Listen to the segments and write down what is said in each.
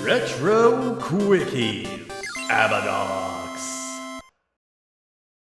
Retro Quickies. Abadox.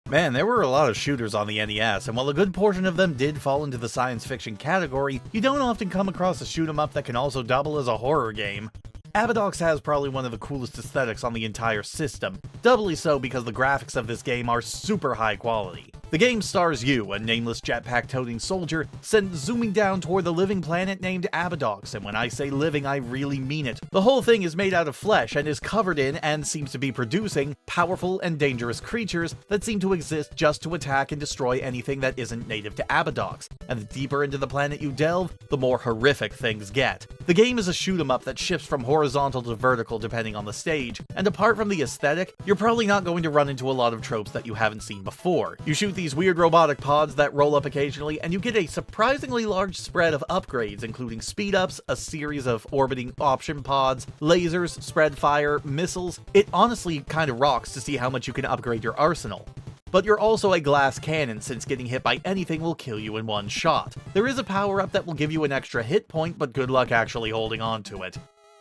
Man, there were a lot of shooters on the NES, and while a good portion of them did fall into the science fiction category, you don't often come across a shoot-'em-up that can also double as a horror game. Abadox has probably one of the coolest aesthetics on the entire system, doubly so because the graphics of this game are super high quality. The game stars you, a nameless jetpack-toting soldier, sent zooming down toward the living planet named Abadox, and when I say living, I really mean it. The whole thing is made out of flesh and is covered in, and seems to be producing, powerful and dangerous creatures that seem to exist just to attack and destroy anything that isn't native to Abadox, and the deeper into the planet you delve, the more horrific things get. The game is a shoot-'em-up that shifts from horizontal to vertical depending on the stage, and apart from the aesthetic, you're probably not going to run into a lot of tropes that you haven't seen before. You shoot these weird robotic pods that roll up occasionally, and you get a surprisingly large spread of upgrades, including speed-ups, a series of orbiting option pods, lasers, spread fire, missiles. It honestly kinda rocks to see how much you can upgrade your arsenal. But you're also a glass cannon, since getting hit by anything will kill you in one shot. There is a power-up that will give you an extra hit point, but good luck actually holding on to it.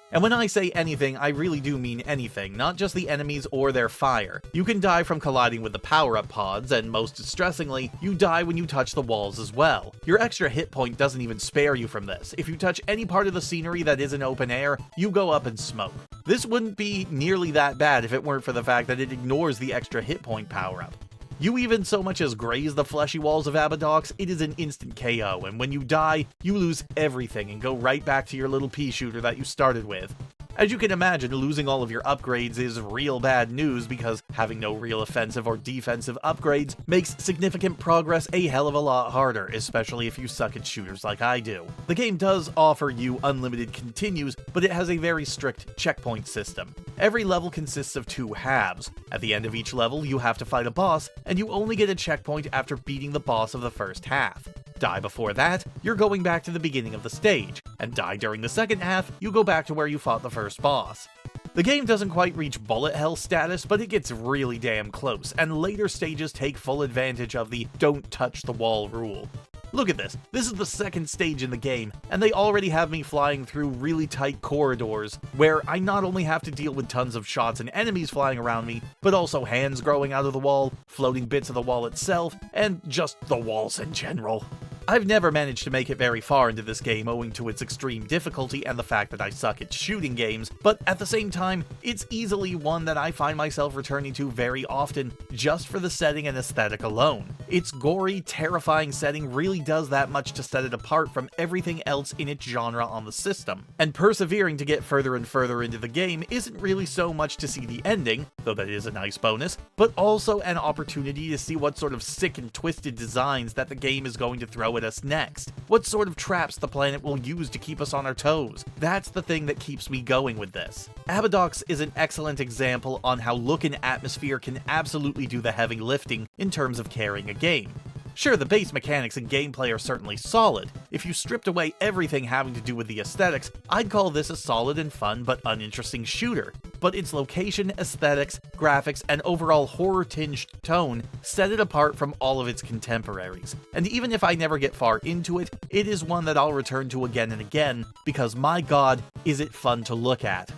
And when I say anything, I really do mean anything, not just the enemies or their fire. You can die from colliding with the power-up pods, and most distressingly, you die when you touch the walls as well. Your extra hit point doesn't even spare you from this. If you touch any part of the scenery that isn't open air, you go up in smoke. This wouldn't be nearly that bad if it weren't for the fact that it ignores the extra hit point power-up. You even so much as graze the fleshy walls of Abadox, it is an instant KO, and when you die, you lose everything and go right back to your little pea shooter that you started with. As you can imagine, losing all of your upgrades is real bad news because having no real offensive or defensive upgrades makes significant progress a hell of a lot harder, especially if you suck at shooters like I do. The game does offer you unlimited continues, but it has a very strict checkpoint system. Every level consists of 2 halves. At the end of each level, you have to fight a boss, and you only get a checkpoint after beating the boss of the first half. Die before that, you're going back to the beginning of the stage, and die during the second half, you go back to where you fought the first boss. The game doesn't quite reach bullet hell status, but it gets really damn close, and later stages take full advantage of the don't touch the wall rule. Look at this. This is the second stage in the game, and they already have me flying through really tight corridors, where I not only have to deal with tons of shots and enemies flying around me, but also hands growing out of the wall, floating bits of the wall itself, and just the walls in general. I've never managed to make it very far into this game owing to its extreme difficulty and the fact that I suck at shooting games, but at the same time, it's easily one that I find myself returning to very often just for the setting and aesthetic alone. Its gory, terrifying setting really does that much to set it apart from everything else in its genre on the system, and persevering to get further and further into the game isn't really so much to see the ending, though that is a nice bonus, but also an opportunity to see what sort of sick and twisted designs that the game is going to throw at us next. What sort of traps the planet will use to keep us on our toes. That's the thing that keeps me going with this. Abadox is an excellent example on how look and atmosphere can absolutely do the heavy lifting in terms of carrying a game. Sure, the base mechanics and gameplay are certainly solid. If you stripped away everything having to do with the aesthetics, I'd call this a solid and fun but uninteresting shooter. But its location, aesthetics, graphics, and overall horror-tinged tone set it apart from all of its contemporaries. And even if I never get far into it, it is one that I'll return to again and again, because my god, is it fun to look at.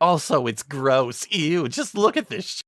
Also, it's gross. Ew, just look at this